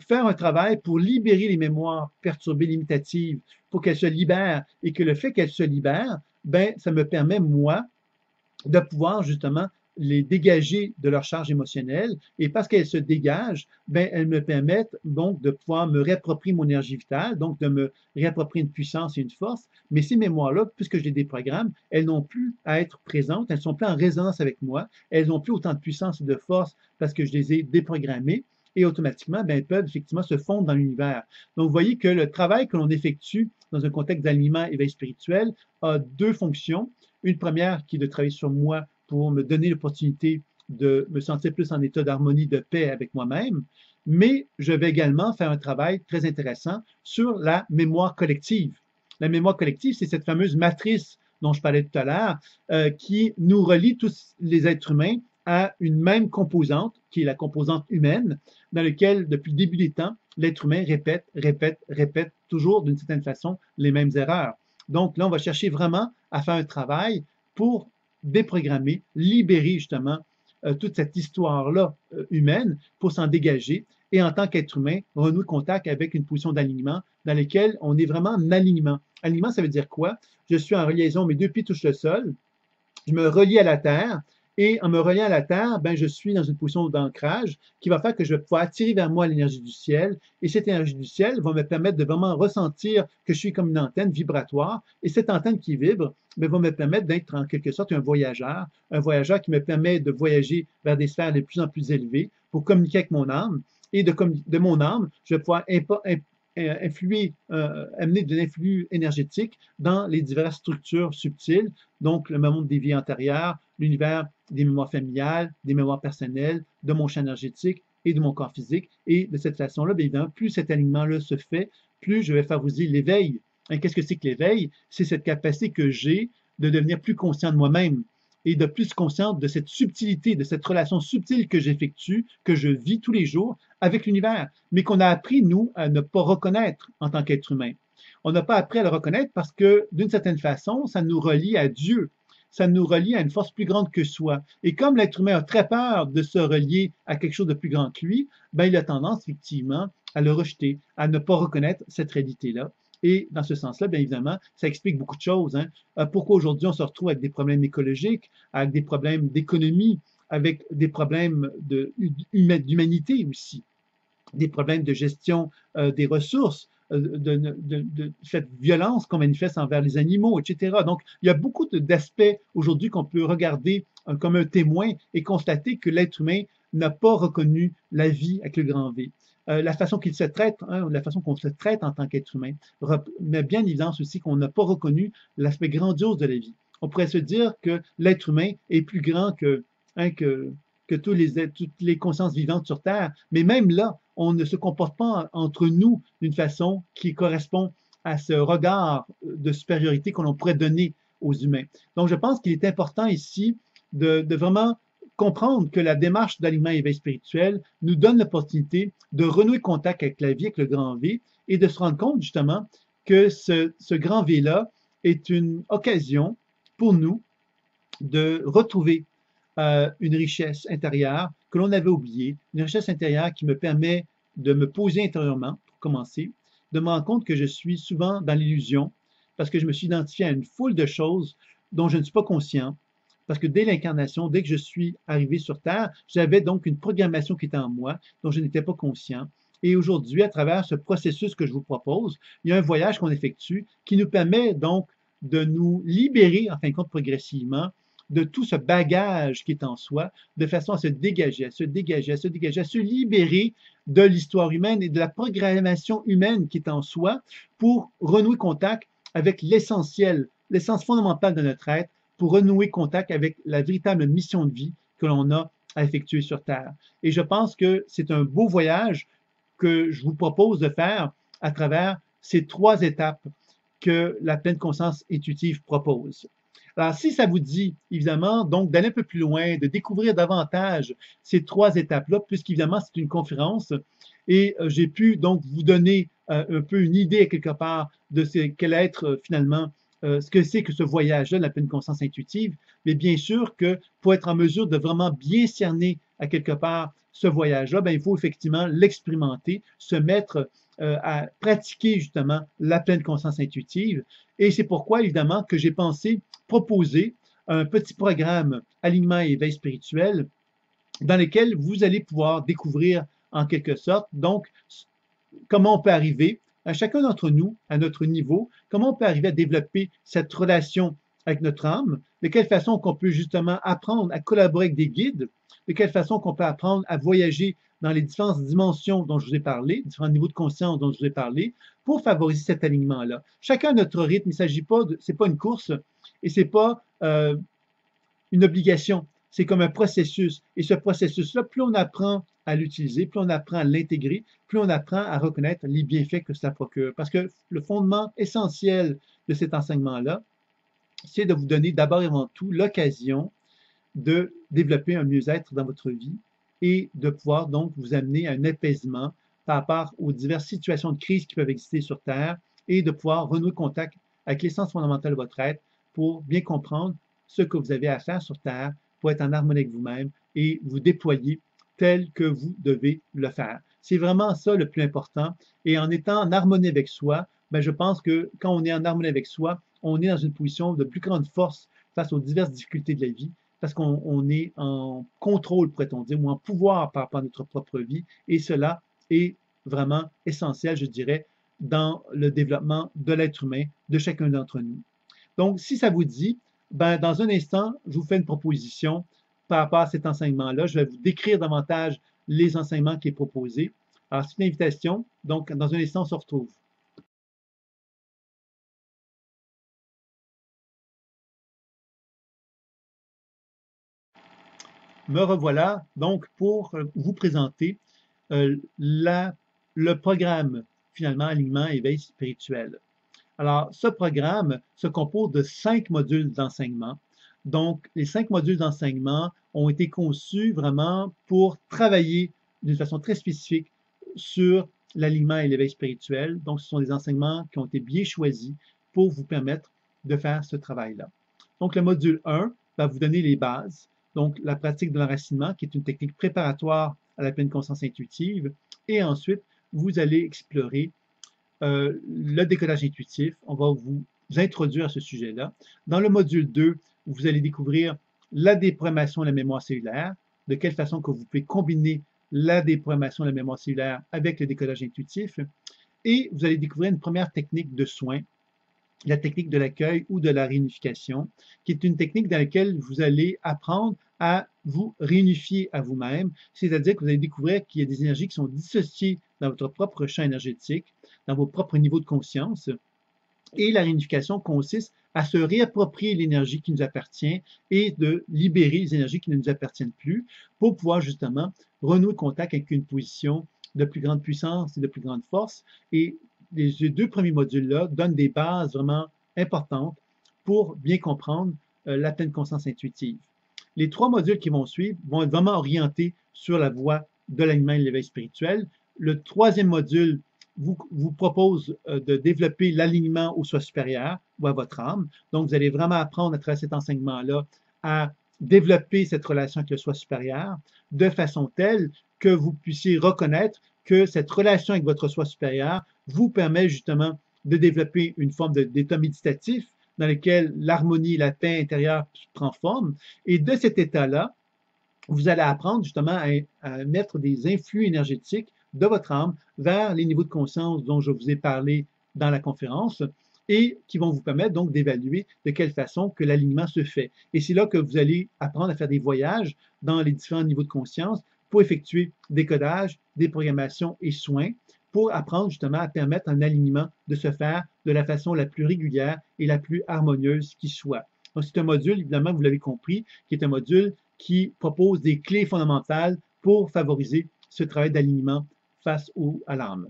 faire un travail pour libérer les mémoires perturbées limitatives, pour qu'elles se libèrent, et que le fait qu'elles se libèrent, ben, ça me permet, moi, de pouvoir justement les dégager de leur charge émotionnelle. Et parce qu'elles se dégagent, ben, elles me permettent donc de pouvoir me réapproprier mon énergie vitale, donc de me réapproprier une puissance et une force. Mais ces mémoires-là, puisque je les déprogramme, elles n'ont plus à être présentes, elles ne sont plus en résonance avec moi, elles n'ont plus autant de puissance et de force parce que je les ai déprogrammées. Et automatiquement, ben, elles peuvent effectivement se fondre dans l'univers. Donc, vous voyez que le travail que l'on effectue dans un contexte d'alignement éveil spirituel a deux fonctions. Une première qui est de travailler sur moi pour me donner l'opportunité de me sentir plus en état d'harmonie, de paix avec moi-même, mais je vais également faire un travail très intéressant sur la mémoire collective. La mémoire collective, c'est cette fameuse matrice dont je parlais tout à l'heure, qui nous relie tous les êtres humains à une même composante, qui est la composante humaine, dans laquelle, depuis le début des temps, l'être humain répète toujours d'une certaine façon les mêmes erreurs. Donc là, on va chercher vraiment à faire un travail pour déprogrammer, libérer justement toute cette histoire-là humaine pour s'en dégager et en tant qu'être humain, renouer contact avec une position d'alignement dans laquelle on est vraiment en alignement. Alignement, ça veut dire quoi? Je suis en reliaison, mes deux pieds touchent le sol, je me relie à la terre Et en me reliant à la Terre, ben, je suis dans une position d'ancrage qui va faire que je vais pouvoir attirer vers moi l'énergie du ciel. Et cette énergie du ciel va me permettre de vraiment ressentir que je suis comme une antenne vibratoire. Et cette antenne qui vibre ben, va me permettre d'être en quelque sorte un voyageur qui me permet de voyager vers des sphères de plus en plus élevées pour communiquer avec mon âme. Et de mon âme, je vais pouvoir influer, amener de l'influx énergétique dans les diverses structures subtiles, donc le monde des vies antérieures, l'univers des mémoires familiales, des mémoires personnelles, de mon champ énergétique et de mon corps physique. Et de cette façon-là, bien évidemment, plus cet alignement-là se fait, plus je vais favoriser l'éveil. Qu'est-ce que c'est que l'éveil? C'est cette capacité que j'ai de devenir plus conscient de moi-même et de plus conscient de cette subtilité, de cette relation subtile que j'effectue, que je vis tous les jours avec l'univers, mais qu'on a appris, nous, à ne pas reconnaître en tant qu'être humain. On n'a pas appris à le reconnaître parce que, d'une certaine façon, ça nous relie à Dieu. Ça nous relie à une force plus grande que soi. Et comme l'être humain a très peur de se relier à quelque chose de plus grand que lui, ben, il a tendance, effectivement, à le rejeter, à ne pas reconnaître cette réalité-là. Et dans ce sens-là, bien évidemment, ça explique beaucoup de choses. Pourquoi aujourd'hui on se retrouve avec des problèmes écologiques, avec des problèmes d'économie, avec des problèmes d'humanité aussi, des problèmes de gestion des ressources, cette violence qu'on manifeste envers les animaux, etc. Donc, il y a beaucoup d'aspects aujourd'hui qu'on peut regarder comme un témoin et constater que l'être humain n'a pas reconnu la vie avec le grand V. La façon qu'il se traite, la façon qu'on se traite en tant qu'être humain, met bien en évidence aussi qu'on n'a pas reconnu l'aspect grandiose de la vie. On pourrait se dire que l'être humain est plus grand que toutes les consciences vivantes sur Terre, mais même là, on ne se comporte pas entre nous d'une façon qui correspond à ce regard de supériorité que l'on pourrait donner aux humains. Donc, je pense qu'il est important ici de vraiment comprendre que la démarche d'alignement et éveil spirituel nous donne l'opportunité de renouer contact avec la vie, avec le grand V, et de se rendre compte justement que ce grand V-là est une occasion pour nous de retrouver une richesse intérieure que l'on avait oubliée, une richesse intérieure qui me permet de me poser intérieurement, pour commencer, de me rendre compte que je suis souvent dans l'illusion, parce que je me suis identifié à une foule de choses dont je ne suis pas conscient, parce que dès l'incarnation, dès que je suis arrivé sur Terre, j'avais donc une programmation qui était en moi, dont je n'étais pas conscient. Et aujourd'hui, à travers ce processus que je vous propose, il y a un voyage qu'on effectue qui nous permet donc de nous libérer, en fin de compte, progressivement, de tout ce bagage qui est en soi, de façon à se dégager, à se dégager, à se dégager, à se libérer de l'histoire humaine et de la programmation humaine qui est en soi pour renouer contact avec l'essentiel, l'essence fondamentale de notre être, pour renouer contact avec la véritable mission de vie que l'on a à effectuer sur Terre. Et je pense que c'est un beau voyage que je vous propose de faire à travers ces 3 étapes que la pleine conscience intuitive propose. Alors, si ça vous dit, évidemment, donc d'aller un peu plus loin, de découvrir davantage ces 3 étapes-là, puisqu'évidemment, c'est une conférence et j'ai pu donc vous donner un peu une idée quelque part de ce qu'elle être finalement ce que c'est que ce voyage-là, la pleine conscience intuitive, mais bien sûr que pour être en mesure de vraiment bien cerner à quelque part ce voyage-là, ben, il faut effectivement l'expérimenter, se mettre à pratiquer justement la pleine conscience intuitive. Et c'est pourquoi, évidemment, que j'ai pensé proposer un petit programme alignement et éveil spirituel dans lequel vous allez pouvoir découvrir en quelque sorte, donc, comment on peut arriver, à chacun d'entre nous, à notre niveau, comment on peut arriver à développer cette relation avec notre âme, de quelle façon qu'on peut justement apprendre à collaborer avec des guides, de quelle façon qu'on peut apprendre à voyager dans les différentes dimensions dont je vous ai parlé, différents niveaux de conscience dont je vous ai parlé, pour favoriser cet alignement-là. Chacun à notre rythme, il ne s'agit pas de, c'est pas une course et c'est pas une obligation. C'est comme un processus. Et ce processus-là, plus on apprend à l'utiliser, plus on apprend à l'intégrer, plus on apprend à reconnaître les bienfaits que cela procure. Parce que le fondement essentiel de cet enseignement-là, c'est de vous donner d'abord et avant tout l'occasion de développer un mieux-être dans votre vie et de pouvoir donc vous amener à un apaisement par rapport aux diverses situations de crise qui peuvent exister sur Terre et de pouvoir renouer contact avec l'essence fondamentale de votre être pour bien comprendre ce que vous avez à faire sur Terre pour être en harmonie avec vous-même et vous déployer tel que vous devez le faire. C'est vraiment ça le plus important. Et en étant en harmonie avec soi, ben je pense que quand on est en harmonie avec soi, on est dans une position de plus grande force face aux diverses difficultés de la vie parce qu'on est en contrôle, pourrait-on dire, ou en pouvoir par rapport à notre propre vie, et cela est vraiment essentiel, je dirais, dans le développement de l'être humain, de chacun d'entre nous. Donc, si ça vous dit, ben, dans un instant, je vous fais une proposition par rapport à cet enseignement-là. Je vais vous décrire davantage les enseignements qui est proposé. Alors, c'est une invitation. Donc, dans un instant, on se retrouve. Me revoilà donc pour vous présenter le programme, finalement, Alignement et éveil spirituel. Alors, ce programme se compose de 5 modules d'enseignement. Donc, les 5 modules d'enseignement ont été conçus vraiment pour travailler d'une façon très spécifique sur l'alignement et l'éveil spirituel. Donc, ce sont des enseignements qui ont été bien choisis pour vous permettre de faire ce travail-là. Donc, le module 1 va vous donner les bases. Donc, la pratique de l'enracinement, qui est une technique préparatoire à la pleine conscience intuitive. Et ensuite, vous allez explorer le décodage intuitif. On va vous introduire à ce sujet-là. Dans le module 2, vous allez découvrir la déprogrammation de la mémoire cellulaire, de quelle façon que vous pouvez combiner la déprogrammation de la mémoire cellulaire avec le décodage intuitif. Et vous allez découvrir une première technique de soin, la technique de l'accueil ou de la réunification, qui est une technique dans laquelle vous allez apprendre à vous réunifier à vous-même, c'est-à-dire que vous allez découvrir qu'il y a des énergies qui sont dissociées dans votre propre champ énergétique, dans vos propres niveaux de conscience. Et la réunification consiste à se réapproprier l'énergie qui nous appartient et de libérer les énergies qui ne nous appartiennent plus pour pouvoir justement renouer contact avec une position de plus grande puissance et de plus grande force. Et les 2 premiers modules-là donnent des bases vraiment importantes pour bien comprendre la pleine conscience intuitive. Les 3 modules qui vont suivre vont être vraiment orientés sur la voie de l'alignement et de l'éveil spirituel. Le 3e module vous propose de développer l'alignement au soi supérieur ou à votre âme. Donc, vous allez vraiment apprendre à travers cet enseignement-là à développer cette relation avec le soi supérieur de façon telle que vous puissiez reconnaître que cette relation avec votre soi supérieur vous permet justement de développer une forme d'état méditatif dans lequel l'harmonie et la paix intérieure prend forme. Et de cet état-là, vous allez apprendre justement à mettre des influx énergétiques de votre âme vers les niveaux de conscience dont je vous ai parlé dans la conférence et qui vont vous permettre donc d'évaluer de quelle façon que l'alignement se fait. Et c'est là que vous allez apprendre à faire des voyages dans les différents niveaux de conscience pour effectuer décodage, déprogrammation et soins pour apprendre justement à permettre un alignement de se faire de la façon la plus régulière et la plus harmonieuse qui soit. Donc, c'est un module, évidemment, vous l'avez compris, qui est un module qui propose des clés fondamentales pour favoriser ce travail d'alignement face à l'âme.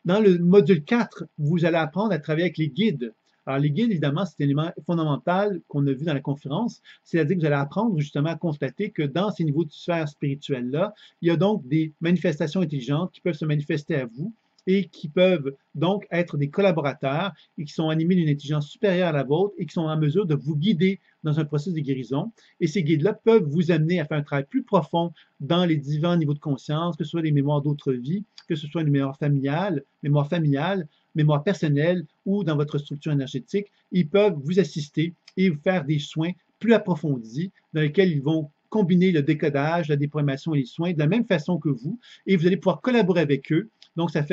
Dans le module 4, vous allez apprendre à travailler avec les guides. Alors, les guides, évidemment, c'est un élément fondamental qu'on a vu dans la conférence, c'est-à-dire que vous allez apprendre justement à constater que dans ces niveaux de sphère spirituelle-là, il y a donc des manifestations intelligentes qui peuvent se manifester à vous et qui peuvent donc être des collaborateurs et qui sont animés d'une intelligence supérieure à la vôtre et qui sont en mesure de vous guider dans un processus de guérison. Et ces guides-là peuvent vous amener à faire un travail plus profond dans les divers niveaux de conscience, que ce soit des mémoires d'autres vies, que ce soit une mémoire familiale, mémoire personnelle ou dans votre structure énergétique. Ils peuvent vous assister et vous faire des soins plus approfondis dans lesquels ils vont combiner le décodage, la déprogrammation et les soins de la même façon que vous et vous allez pouvoir collaborer avec eux. Donc, ça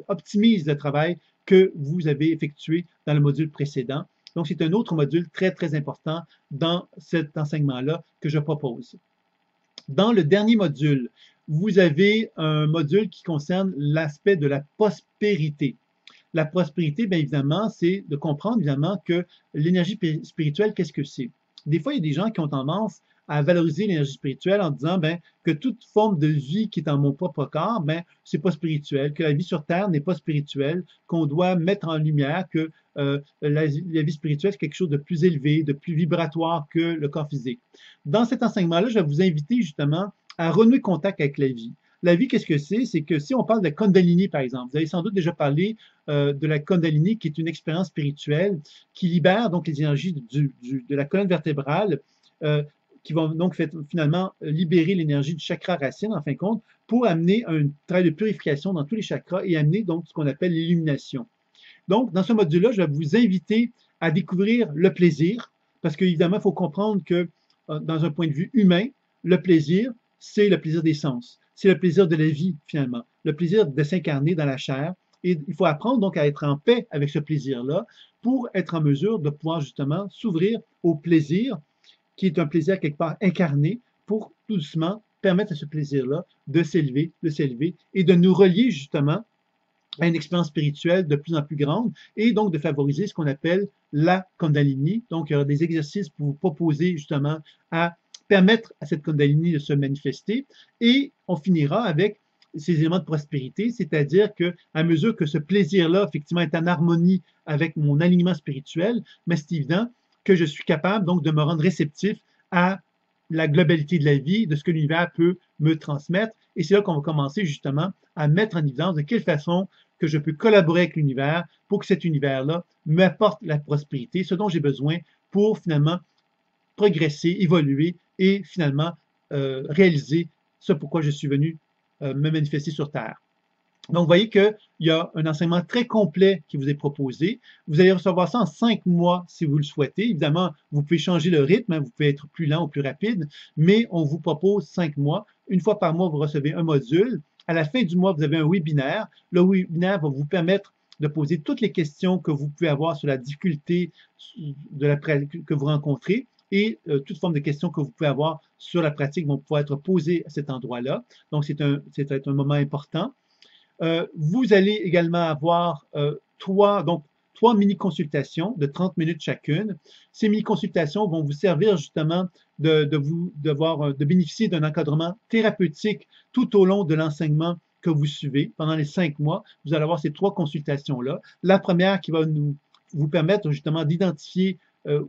optimise le travail que vous avez effectué dans le module précédent. Donc, c'est un autre module très, très important dans cet enseignement-là que je propose. Dans le dernier module, vous avez un module qui concerne l'aspect de la prospérité. La prospérité, bien évidemment, c'est de comprendre évidemment que l'énergie spirituelle, qu'est-ce que c'est? Des fois, il y a des gens qui ont tendance à valoriser l'énergie spirituelle en disant ben, que toute forme de vie qui est dans mon propre corps, ben, c'est pas spirituel, que la vie sur Terre n'est pas spirituelle, qu'on doit mettre en lumière que la vie spirituelle, c'est quelque chose de plus élevé, de plus vibratoire que le corps physique. Dans cet enseignement-là, je vais vous inviter justement à renouer contact avec la vie. La vie, qu'est-ce que c'est? C'est que si on parle de la Kundalini, par exemple, vous avez sans doute déjà parlé de la Kundalini, qui est une expérience spirituelle qui libère donc les énergies de la colonne vertébrale, qui vont donc finalement libérer l'énergie du chakra racine, en fin de compte, pour amener un travail de purification dans tous les chakras et amener donc ce qu'on appelle l'illumination. Donc, dans ce module-là, je vais vous inviter à découvrir le plaisir, parce qu'évidemment, il faut comprendre que dans un point de vue humain, le plaisir, c'est le plaisir des sens. C'est le plaisir de la vie, finalement. Le plaisir de s'incarner dans la chair. Et il faut apprendre donc à être en paix avec ce plaisir-là pour être en mesure de pouvoir justement s'ouvrir au plaisir, qui est un plaisir quelque part incarné, pour tout doucement permettre à ce plaisir-là de s'élever et de nous relier justement à une expérience spirituelle de plus en plus grande et donc de favoriser ce qu'on appelle la Kundalini. Donc, il y aura des exercices pour vous proposer justement à permettre à cette Kundalini de se manifester et on finira avec ces éléments de prospérité, c'est-à-dire que à mesure que ce plaisir-là, effectivement, est en harmonie avec mon alignement spirituel, mais c'est évident que je suis capable donc de me rendre réceptif à la globalité de la vie, de ce que l'univers peut me transmettre. Et c'est là qu'on va commencer justement à mettre en évidence de quelle façon que je peux collaborer avec l'univers pour que cet univers-là m'apporte la prospérité, ce dont j'ai besoin pour finalement progresser, évoluer et finalement réaliser ce pourquoi je suis venu me manifester sur Terre. Donc, vous voyez qu'il y a un enseignement très complet qui vous est proposé. Vous allez recevoir ça en 5 mois si vous le souhaitez. Évidemment, vous pouvez changer le rythme, hein, vous pouvez être plus lent ou plus rapide, mais on vous propose 5 mois. Une fois par mois, vous recevez un module. À la fin du mois, vous avez un webinaire. Le webinaire va vous permettre de poser toutes les questions que vous pouvez avoir sur la difficulté que vous rencontrez et toute forme de questions que vous pouvez avoir sur la pratique vont pouvoir être posées à cet endroit-là. Donc, c'est un moment important. Vous allez également avoir trois mini-consultations de 30 minutes chacune. Ces mini-consultations vont vous servir justement de bénéficier d'un encadrement thérapeutique tout au long de l'enseignement que vous suivez. Pendant les 5 mois, vous allez avoir ces 3 consultations-là. La première qui va vous permettre justement d'identifier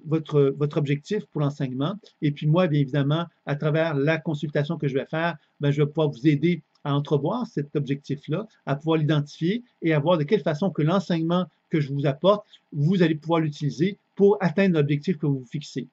votre objectif pour l'enseignement. Et puis moi, bien évidemment, à travers la consultation que je vais faire, ben, je vais pouvoir vous aider à entrevoir cet objectif-là, à pouvoir l'identifier et à voir de quelle façon que l'enseignement que je vous apporte, vous allez pouvoir l'utiliser pour atteindre l'objectif que vous vous fixez.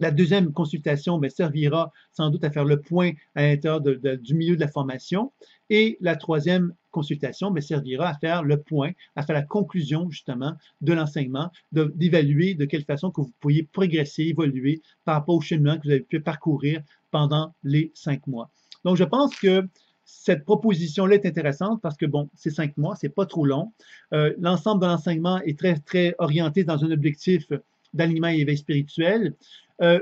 La deuxième consultation bien, servira sans doute à faire le point à l'intérieur du milieu de la formation. Et la troisième consultation bien, servira à faire le point, à faire la conclusion justement de l'enseignement, d'évaluer de quelle façon que vous pourriez progresser, évoluer par rapport au cheminement que vous avez pu parcourir pendant les 5 mois. Donc, je pense que cette proposition-là est intéressante parce que, bon, c'est 5 mois, c'est pas trop long. L'ensemble de l'enseignement est très, très orienté dans un objectif d'alignement et éveil spirituel.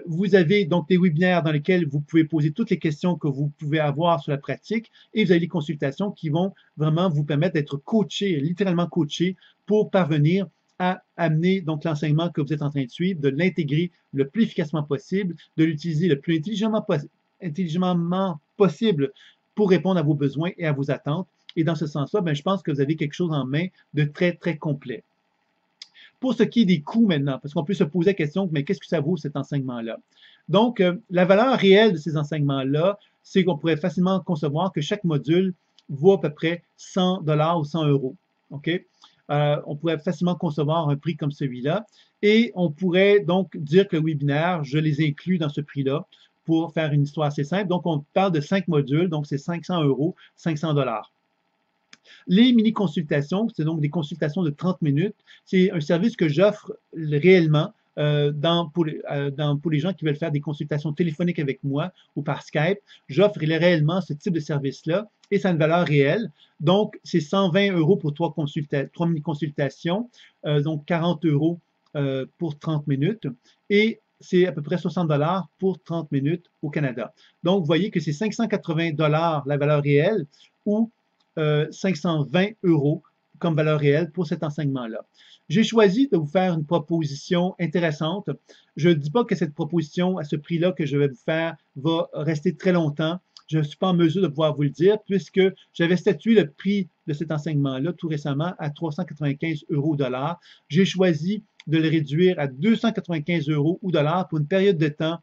Vous avez donc des webinaires dans lesquels vous pouvez poser toutes les questions que vous pouvez avoir sur la pratique et vous avez des consultations qui vont vraiment vous permettre d'être coaché, littéralement coaché, pour parvenir à amener donc l'enseignement que vous êtes en train de suivre, de l'intégrer le plus efficacement possible, de l'utiliser le plus intelligemment possible pour répondre à vos besoins et à vos attentes. Et dans ce sens-là, ben, je pense que vous avez quelque chose en main de très, très complet. Pour ce qui est des coûts maintenant, parce qu'on peut se poser la question, mais qu'est-ce que ça vaut cet enseignement-là? Donc, la valeur réelle de ces enseignements-là, c'est qu'on pourrait facilement concevoir que chaque module vaut à peu près 100 $ ou 100 €. OK? On pourrait facilement concevoir un prix comme celui-là. Et on pourrait donc dire que le webinaire, je les inclus dans ce prix-là pour faire une histoire assez simple. Donc, on parle de 5 modules, donc c'est 500 €, 500 $. Les mini-consultations, c'est donc des consultations de 30 minutes. C'est un service que j'offre réellement pour les gens qui veulent faire des consultations téléphoniques avec moi ou par Skype. J'offre réellement ce type de service-là et ça a une valeur réelle. Donc, c'est 120 € pour 3 mini-consultations, donc 40 € pour 30 minutes. Et c'est à peu près 60 $ pour 30 minutes au Canada. Donc, vous voyez que c'est 580 $ la valeur réelle ou 520 € comme valeur réelle pour cet enseignement-là. J'ai choisi de vous faire une proposition intéressante. Je ne dis pas que cette proposition à ce prix-là que je vais vous faire va rester très longtemps. Je ne suis pas en mesure de pouvoir vous le dire puisque j'avais statué le prix de cet enseignement-là tout récemment à 395 € ou dollars. J'ai choisi de le réduire à 295 € ou dollars pour une période de temps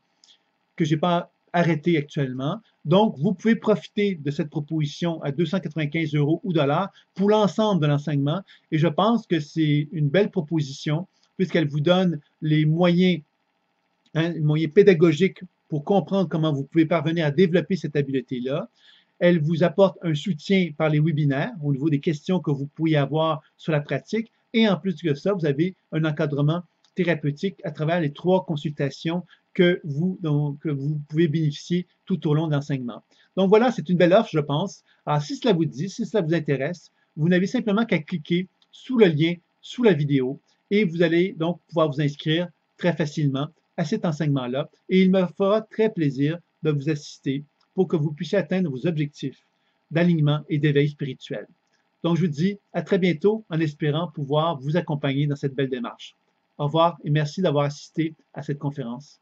que je n'ai pas arrêté actuellement. Donc, vous pouvez profiter de cette proposition à 295 € ou dollars pour l'ensemble de l'enseignement. Et je pense que c'est une belle proposition puisqu'elle vous donne les moyens pédagogiques pour comprendre comment vous pouvez parvenir à développer cette habileté-là. Elle vous apporte un soutien par les webinaires au niveau des questions que vous pourriez avoir sur la pratique. Et en plus de ça, vous avez un encadrement thérapeutique à travers les 3 consultations que vous pouvez bénéficier tout au long de l'enseignement. Donc voilà, c'est une belle offre, je pense. Alors, si cela vous dit, si cela vous intéresse, vous n'avez simplement qu'à cliquer sous le lien, sous la vidéo, et vous allez donc pouvoir vous inscrire très facilement à cet enseignement-là. Et il me fera très plaisir de vous assister pour que vous puissiez atteindre vos objectifs d'alignement et d'éveil spirituel. Donc, je vous dis à très bientôt en espérant pouvoir vous accompagner dans cette belle démarche. Au revoir et merci d'avoir assisté à cette conférence.